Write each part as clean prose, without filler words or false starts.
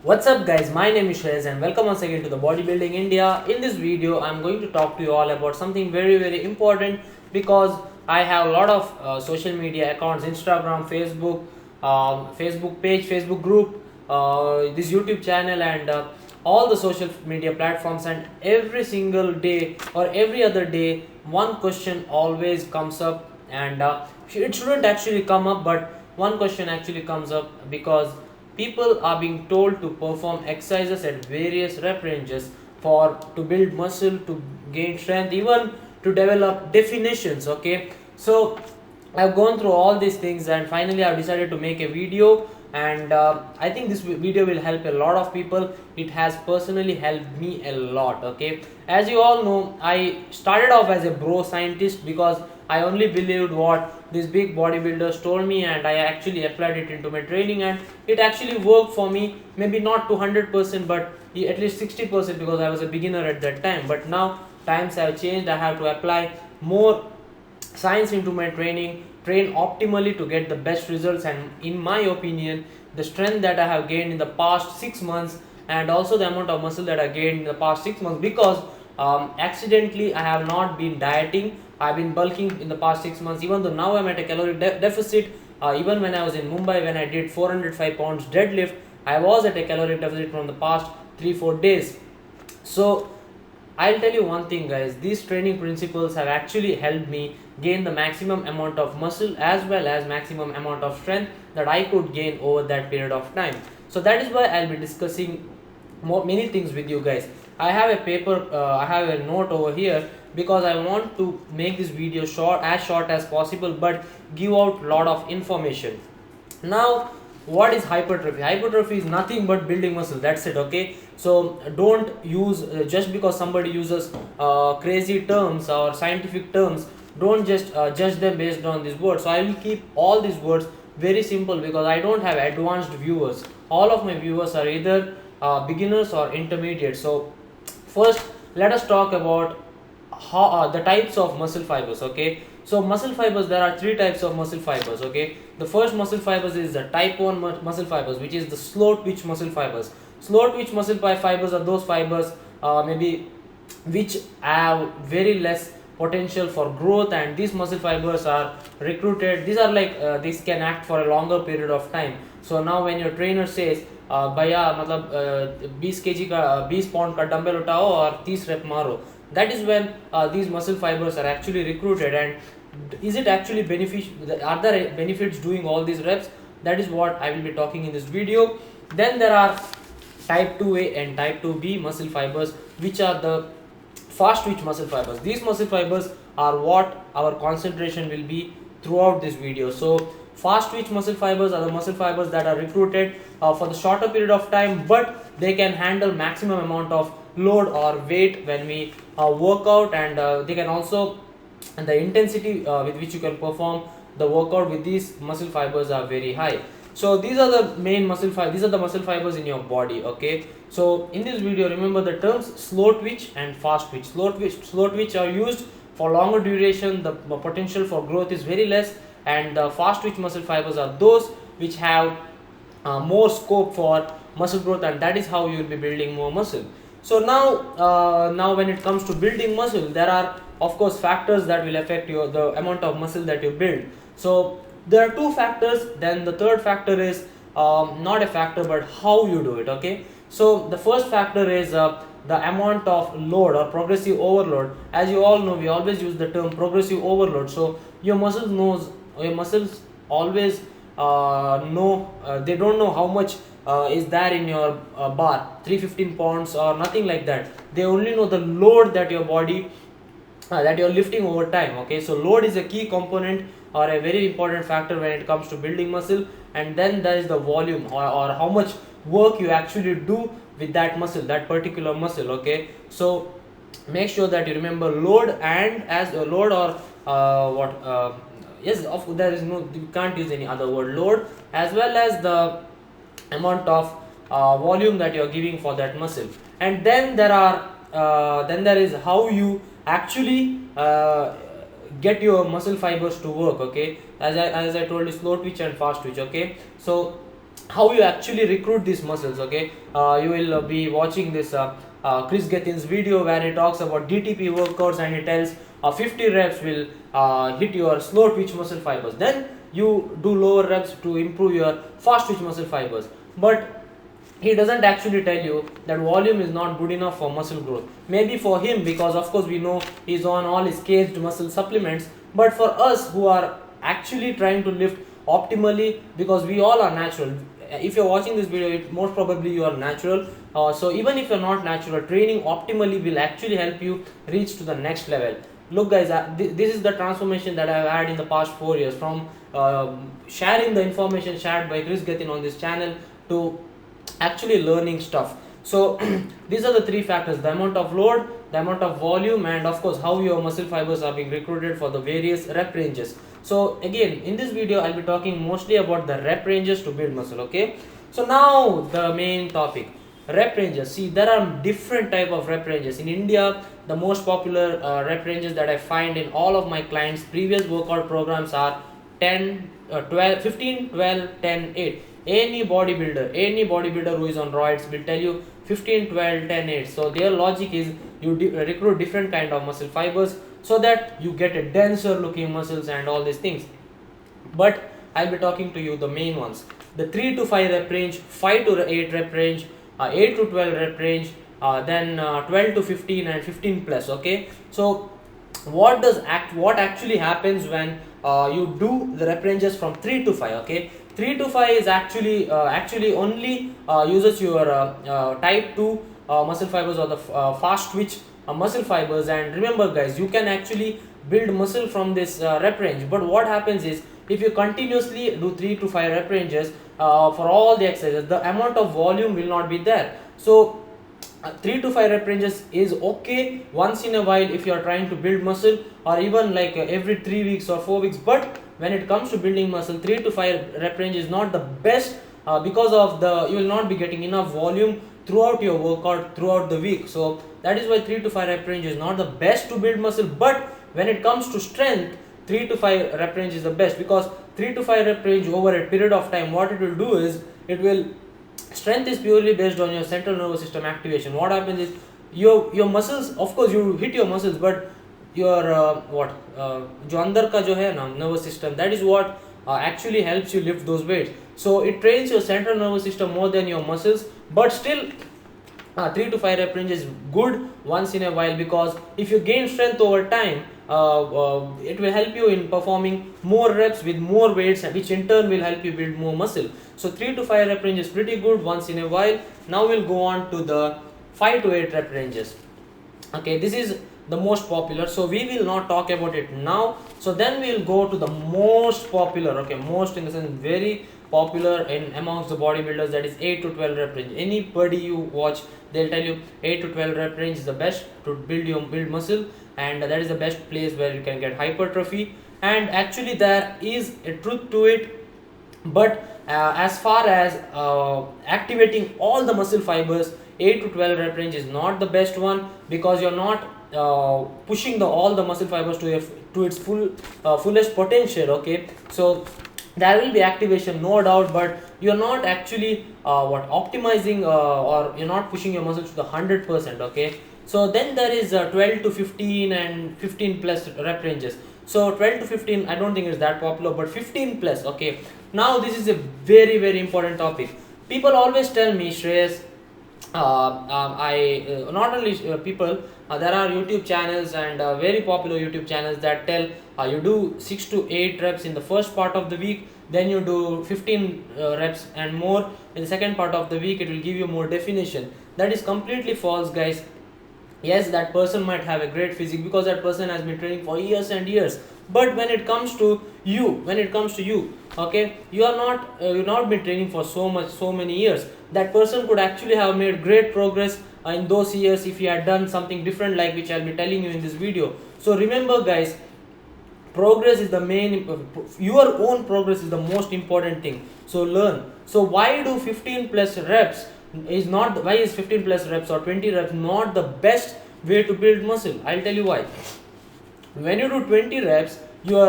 What's up guys, my name is Shreyas and welcome once again to the Bodybuilding India. In this video, I'm going to talk to you all about something very important because I have a lot of social media accounts, Instagram, Facebook, Facebook page, Facebook group, this YouTube channel and all the social media platforms, and every single day or every other day one question always comes up, and it shouldn't actually come up, but one question actually comes up because people are being told to perform exercises at various rep ranges for to build muscle, to gain strength, even to develop definitions. Okay, so I've gone through all these things and finally I've decided to make a video, and I think this video will help a lot of people. It has personally helped me a lot. Okay, as you all know, I started off as a bro scientist because I only believed what these big bodybuilders told me, and I actually applied it into my training, and it actually worked for me. Maybe not to 100%, but at least 60% because I was a beginner at that time. But now times have changed. I have to apply more science into my training, train optimally to get the best results, and in my opinion, the strength that I have gained in the past 6 months, and also the amount of muscle that I gained in the past 6 months, because accidentally I have not been dieting. I've been bulking in the past 6 months, even though now I'm at a calorie deficit. Even when I was in Mumbai, when I did 405 pounds deadlift, I was at a calorie deficit from the past 3-4 days. So I'll tell you one thing guys, these training principles have actually helped me gain the maximum amount of muscle as well as maximum amount of strength that I could gain over that period of time. So that is why I'll be discussing many things with you guys. I have a paper, I have a note over here because I want to make this video short as possible, but give out lot of information. Now, what is hypertrophy? Hypertrophy is nothing but building muscle, that's it. Okay, so don't use just because somebody uses crazy terms or scientific terms, don't just judge them based on these words. So I will keep all these words very simple because I don't have advanced viewers. All of my viewers are either beginners or intermediate. So first, let us talk about how the types of muscle fibers. Okay, so muscle fibers, there are three types of muscle fibers. Okay, the first muscle fibers is the type 1 muscle fibers, which is the slow twitch muscle fibers. Slow twitch muscle fibers are those fibers maybe which have very less potential for growth, and these muscle fibers are recruited. These are like these can act for a longer period of time. So now when your trainer says भैया मतलब 20 kg का 20 pound का dumbbell उठाओ और 30 rep मारो, that is when these muscle fibers are actually recruited. And is it actually beneficial? Are there benefits doing all these reps? That is what I will be talking in this video. Then there are type 2A and type 2B muscle fibers, which are the fast twitch muscle fibers. These muscle fibers are what our concentration will be throughout this video. So fast twitch muscle fibers are the muscle fibers that are recruited for the shorter period of time, but they can handle maximum amount of load or weight when we work out, and they can also, and the intensity with which you can perform the workout with these muscle fibers are very high. So these are the main muscle fibers, these are the muscle fibers in your body. Okay, so in this video, remember the terms slow twitch and fast twitch. Slow twitch are used for longer duration, the potential for growth is very less, and the fast twitch muscle fibers are those which have more scope for muscle growth, and that is how you will be building more muscle. So now when it comes to building muscle, there are of course factors that will affect the amount of muscle that you build. So there are two factors. Then the third factor is not a factor but how you do it. Okay, so the first factor is the amount of load or progressive overload. As you all know, we always use the term progressive overload. So your muscles always know, they don't know how much is there in your bar, 315 pounds or nothing like that. They only know the load that your body that you're lifting over time. Okay, so load is a key component or a very important factor when it comes to building muscle. And then there is the volume, or how much work you actually do with that muscle, that particular muscle. Okay, so make sure that you remember load, and as a load or yes, there is no, you can't use any other word, load, as well as the amount of volume that you are giving for that muscle. And then there is how you actually get your muscle fibers to work. Okay, as I told you, slow twitch and fast twitch. Okay, so how you actually recruit these muscles. Okay, you will be watching this Chris Gethin's video where he talks about DTP workouts, and he tells 50 reps will hit your slow twitch muscle fibers, then you do lower reps to improve your fast twitch muscle fibers. But he doesn't actually tell you that volume is not good enough for muscle growth. Maybe for him, because of course we know he's on all his caged muscle supplements, but for us who are actually trying to lift optimally, because we all are natural. If you're watching this video, most probably you are natural. So even if you're not natural, training optimally will actually help you reach to the next level. Look guys, this is the transformation that I've had in the past 4 years, from sharing the information shared by Chris Gethin on this channel to actually learning stuff. So these are the three factors: the amount of load, the amount of volume, and of course how your muscle fibers are being recruited for the various rep ranges. So again, in this video I'll be talking mostly about the rep ranges to build muscle. Okay, so now the main topic, rep ranges. See, there are different type of rep ranges in India. The most popular rep ranges that I find in all of my clients previous workout programs are 10 12 15 12 10 8. Any bodybuilder who is on roids will tell you 15 12 10 8. So their logic is you recruit different kind of muscle fibers so that you get a denser looking muscles and all these things. But I'll be talking to you the main ones: the 3 to 5 rep range, 5 to 8 rep range, 8 to 12 rep range, then 12 to 15 and 15 plus. Okay, so what actually happens when you do the rep ranges from 3 to 5? Okay, 3 to 5 is actually only uses your type 2 muscle fibers, or the fast twitch muscle fibers. And remember guys, you can actually build muscle from this rep range, but what happens is, if you continuously do 3 to 5 rep ranges for all the exercises, the amount of volume will not be there. So 3 to 5 rep ranges is okay once in a while if you are trying to build muscle, or even like every 3 weeks or 4 weeks. But when it comes to building muscle, 3 to 5 rep range is not the best, because of you will not be getting enough volume throughout your workout throughout the week. So that is why 3 to 5 rep range is not the best to build muscle. But when it comes to strength, 3 to 5 rep range is the best, because 3 to 5 rep range over a period of time, what it will do is, strength is purely based on your central nervous system activation. What happens is, your muscles, of course you hit your muscles, but your जो अंदर का जो है ना nervous system, that is what actually helps you lift those weights. So it trains your central nervous system more than your muscles. But still 3 to 5 rep range is good once in a while, because if you gain strength over time, it will help you in performing more reps with more weights, which in turn will help you build more muscle. So 3 to 5 rep range is pretty good once in a while. Now we'll go on to the 5 to 8 rep ranges. Okay, this is the most popular, so we will not talk about it now. So then we'll go to the most popular, okay, most in the sense very popular in amongst the bodybuilders, that is 8 to 12 rep range. Anybody you watch, they'll tell you 8 to 12 rep range is the best to build muscle, and that is the best place where you can get hypertrophy. And actually there is a truth to it, but as far as activating all the muscle fibers, 8 to 12 rep range is not the best one, because you're not pushing all the muscle fibers to its fullest potential. Okay, so there will be activation, no doubt, but you're not actually optimizing, or you're not pushing your muscles to the 100%. Okay, so then there is 12 to 15 and 15 plus rep ranges. So 12 to 15 I don't think it's that popular, but 15 plus. Okay, now this is a very very important topic. People always tell me, Shreyas, not only people, there are YouTube channels and very popular YouTube channels that tell you do 6 to 8 reps in the first part of the week, then you do 15 reps and more in the second part of the week. It will give you more definition. That is completely false, guys. Yes, that person might have a great physique because that person has been training for years and years, but when it comes to you, okay, you've not been training for so many years. That person could actually have made great progress in those years if he had done something different, like which I'll be telling you in this video. So remember guys, progress is the main, your own progress is the most important thing. So learn. So why do 15 plus reps why is 15 plus reps or 20 reps not the best way to build muscle? I'll tell you why. When you do 20 reps, your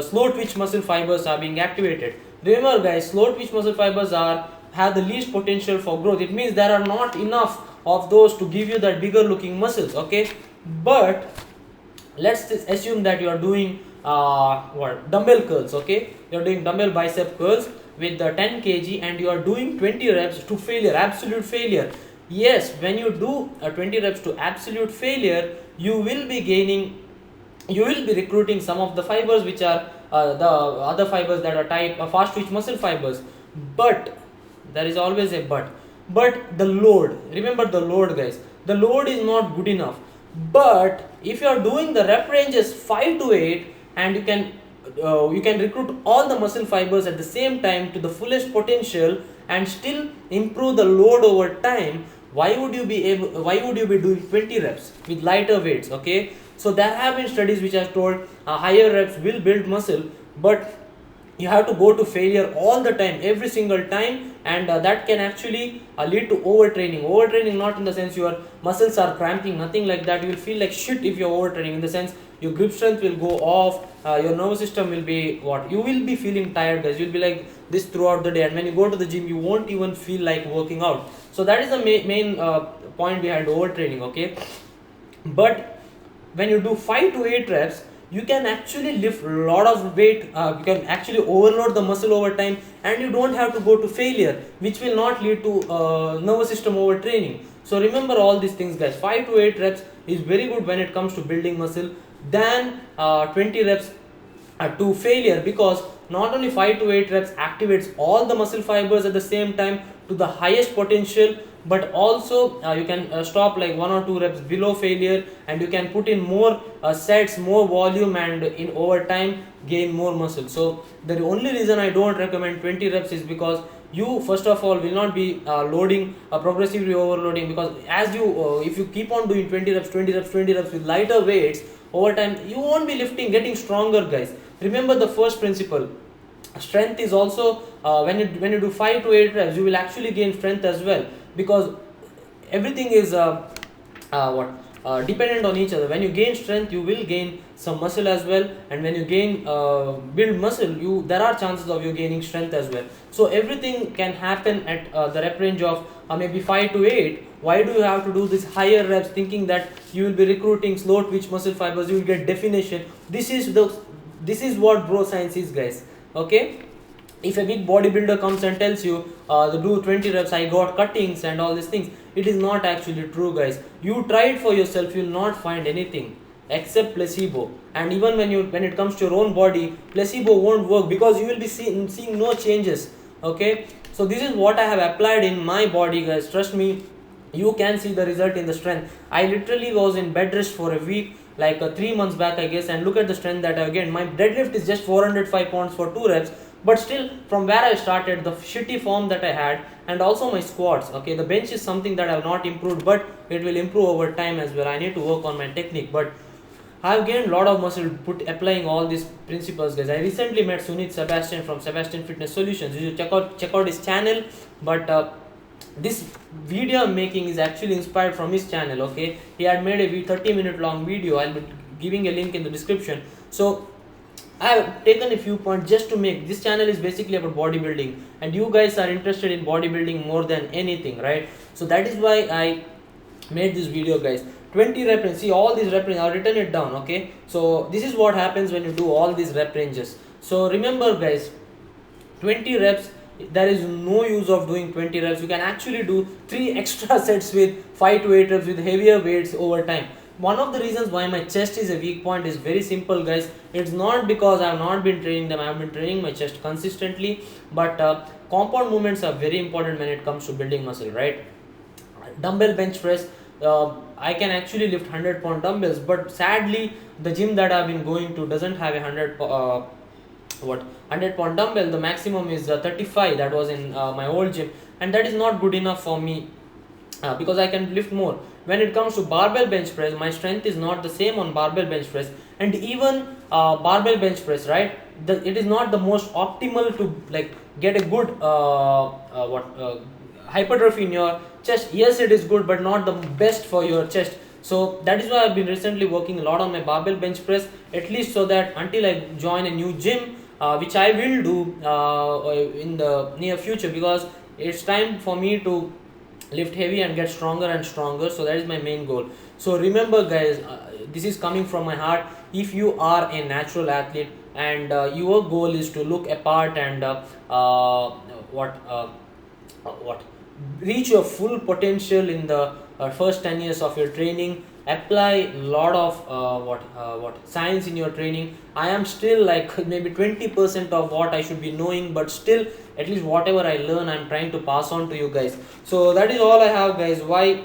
slow twitch muscle fibers are being activated. Remember guys, slow twitch muscle fibers have the least potential for growth. It means there are not enough of those to give you that bigger looking muscles, okay? But let's assume that you are doing dumbbell curls, okay? You're doing dumbbell bicep curls with the 10 kg and you are doing 20 reps to failure, absolute failure. Yes, when you do 20 reps to absolute failure, you will be recruiting some of the fibers which are the other fibers that are type fast twitch muscle fibers. But there is always a but the load, remember the load guys, the load is not good enough. But if you are doing the rep ranges 5 to 8 and you can recruit all the muscle fibers at the same time to the fullest potential and still improve the load over time, why would you be doing 20 reps with lighter weights, okay? So there have been studies which have told higher reps will build muscle, but you have to go to failure all the time, every single time, and that can actually lead to overtraining, not in the sense your muscles are cramping, nothing like that. You will feel like shit if you're overtraining, in the sense your grip strength will go off, your nervous system will be you will be feeling tired guys, you'll be like this throughout the day, and when you go to the gym you won't even feel like working out. So that is the main point behind overtraining, okay? But when you do 5 to 8 reps, you can actually lift a lot of weight, you can actually overload the muscle over time, and you don't have to go to failure, which will not lead to nervous system overtraining. So remember all these things guys, 5 to 8 reps is very good when it comes to building muscle than 20 reps to failure, because not only 5 to 8 reps activates all the muscle fibers at the same time to the highest potential, but also you can stop like 1 or 2 reps below failure, and you can put in more sets, more volume, and in over time gain more muscle. So the only reason I don't recommend 20 reps is because you first of all will not be loading progressively overloading, because as you if you keep on doing 20 reps with lighter weights, over time you won't be getting stronger guys. Remember the first principle, strength is also when you do 5 to 8 reps, you will actually gain strength as well, because everything is dependent on each other. When you gain strength, you will gain some muscle as well, and when you gain build muscle, there are chances of you gaining strength as well. So everything can happen at the rep range of maybe 5 to 8. Why do you have to do this higher reps thinking that you will be recruiting slow twitch muscle fibers, you will get definition? This is what bro science is guys, okay? If a big bodybuilder comes and tells you to do 20 reps, I got cuttings and all these things, it is not actually true guys. You try it for yourself, you will not find anything except placebo. And even when it comes to your own body, placebo won't work, because you will be seeing no changes, okay? So this is what I have applied in my body guys, trust me, you can see the result in the strength. I literally was in bed rest for a week, like 3 months back I guess, and look at the strength that I gained. My deadlift is just 405 pounds for 2 reps, but still from where I started, the shitty form that I had, and also my squats, okay? The bench is something that I have not improved, but it will improve over time as well. I need to work on my technique, but I have gained a lot of muscle applying all these principles guys. I recently met Sunit Sebastian from Sebastian Fitness Solutions. You should check out his channel, but this video I'm making is actually inspired from his channel, okay? He had made a 30-minute long video. I'll be giving a link in the description. So I have taken a few points just to make this channel is basically about bodybuilding, and you guys are interested in bodybuilding more than anything, right? So that is why I made this video guys. 20 rep range, see all these rep ranges, I've written it down, okay? So this is what happens when you do all these rep ranges. So remember guys, 20 reps, there is no use of doing 20 reps. You can actually do 3 extra sets with 5 to 8 reps with heavier weights over time. One of the reasons why my chest is a weak point is very simple guys. It's not because I have not been training them, I have been training my chest consistently, but compound movements are very important when it comes to building muscle, right? Dumbbell bench press, I can actually lift 100-pound dumbbells, but sadly the gym that I've been going to doesn't have a 100-pound dumbbell. The maximum is 35, that was in my old gym, and that is not good enough for me because I can lift more. When it comes to barbell bench press, my strength is not the same on barbell bench press, and even barbell bench press, right? It is not the most optimal to like get a good hypertrophy in your chest. Yes, it is good, but not the best for your chest. So that is why I've been recently working a lot on my barbell bench press, at least so that until I join a new gym, which I will do in the near future, because it's time for me to lift heavy and get stronger and stronger. So that is my main goal. So remember guys, this is coming from my heart. If you are a natural athlete and your goal is to look apart and what what reach your full potential in the first 10 years of your training, apply lot of what science in your training. I am still like maybe 20% of what I should be knowing, but still at least whatever I learn I'm trying to pass on to you guys. So that is all I have guys. Why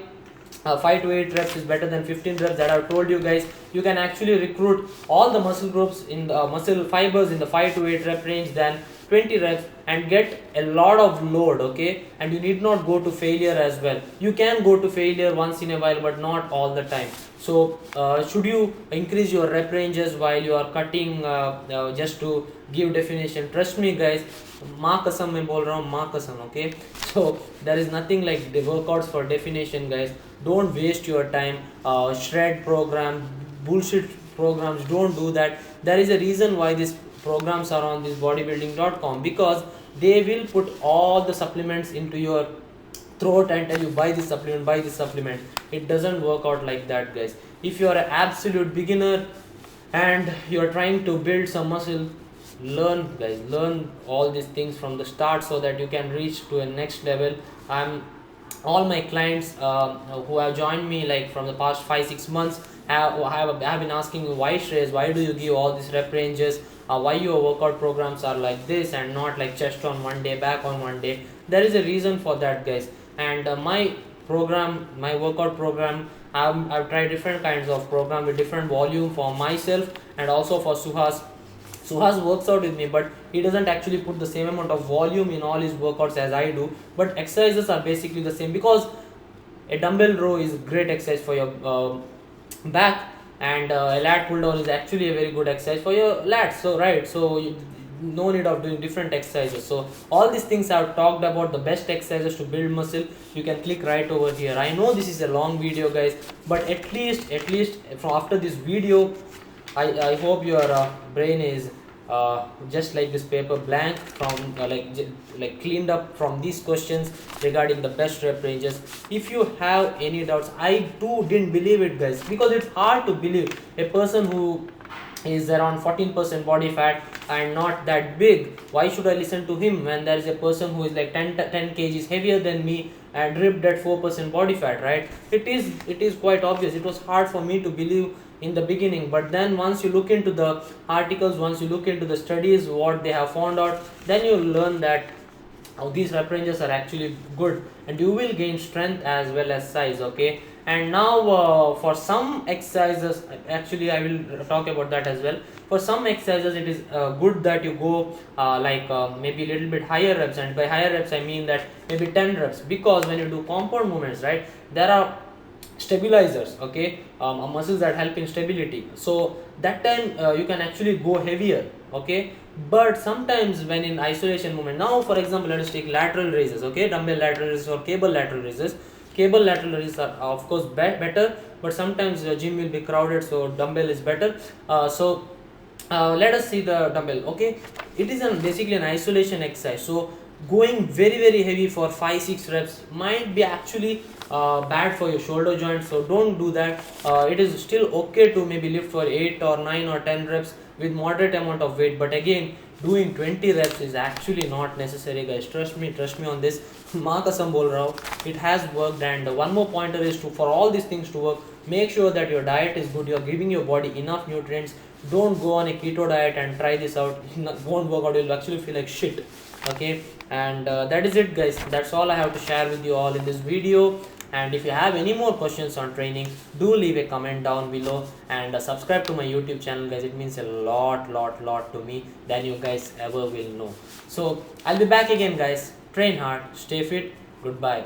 5 to 8 reps is better than 15 reps, that I've told you guys. You can actually recruit all the muscle groups in the muscle fibers in the 5 to 8 rep range than 20 reps and get a lot of load, okay? And you need not go to failure as well. You can go to failure once in a while, but not all the time. So should you increase your rep ranges while you are cutting just to give definition? Trust me guys, माँ कसम मैं बोल रहा हूँ, माँ कसम, okay? So there is nothing like the workouts for definition guys. Don't waste your time. Shred program, bullshit programs, don't do that. There is a reason why these programs are on this bodybuilding.com, because they will put all the supplements into your throat and tell you buy this supplement, buy this supplement. It doesn't work out like that guys. If you are an absolute beginner and you are trying to build some muscle, learn guys, learn all these things from the start so that you can reach to a next level. I'm all my clients who have joined me like from the past 5-6 months have been asking me, why Shreyas, why do you give all these rep ranges, why your workout programs are like this and not like chest on one day, back on one day. There is a reason for that guys. And my program, my workout program, I've tried different kinds of program with different volume for myself and also for Suhas. Suhas works out with me, but he doesn't actually put the same amount of volume in all his workouts as I do, but exercises are basically the same, because a dumbbell row is great exercise for your back, and a lat pull down is actually a very good exercise for your lats. So right, so no need of doing different exercises. So all these things I've talked about, the best exercises to build muscle. You can click right over here. I know this is a long video guys, but at least from after this video, I hope your brain is just like this paper blank from like cleaned up from these questions regarding the best rep ranges. If you have any doubts, I too didn't believe it guys, because it's hard to believe a person who is around 14% body fat and not that big. Why should I listen to him when there is a person who is like 10 kgs heavier than me and ripped at 4% body fat, right? It is quite obvious. It was hard for me to believe in the beginning, but then once you look into the articles, once you look into the studies, what they have found out, then you learn that these rep ranges are actually good and you will gain strength as well as size, okay? And now for some exercises, actually I will talk about that as well. For some exercises it is good that you go maybe a little bit higher reps, and by higher reps I mean that maybe 10 reps, because when you do compound movements, right, there are stabilizers, okay, muscles that help in stability. So that time you can actually go heavier, okay? But sometimes when in isolation movement, now for example let us take lateral raises, okay, dumbbell lateral raises or cable lateral raises. Cable lateral raises are of course better, but sometimes the gym will be crowded, so dumbbell is better. Let us see the dumbbell, okay? It is basically an isolation exercise, so going very heavy for 5-6 reps might be actually bad for your shoulder joint, so don't do that. It is still okay to maybe lift for 8 or 9 or 10 reps with moderate amount of weight, but again doing 20 reps is actually not necessary guys. Trust me on this. माँ कसम बोल रहा हूँ, it has worked. And one more pointer is to, for all these things to work, make sure that your diet is good, you are giving your body enough nutrients. Don't go on a keto diet and try this out. It won't work out, you'll actually feel like shit, okay? And that is it guys, that's all I have to share with you all in this video. And if you have any more questions on training, do leave a comment down below, and subscribe to my YouTube channel guys. It means a lot to me than you guys ever will know. So I'll be back again guys. Train hard, stay fit, goodbye.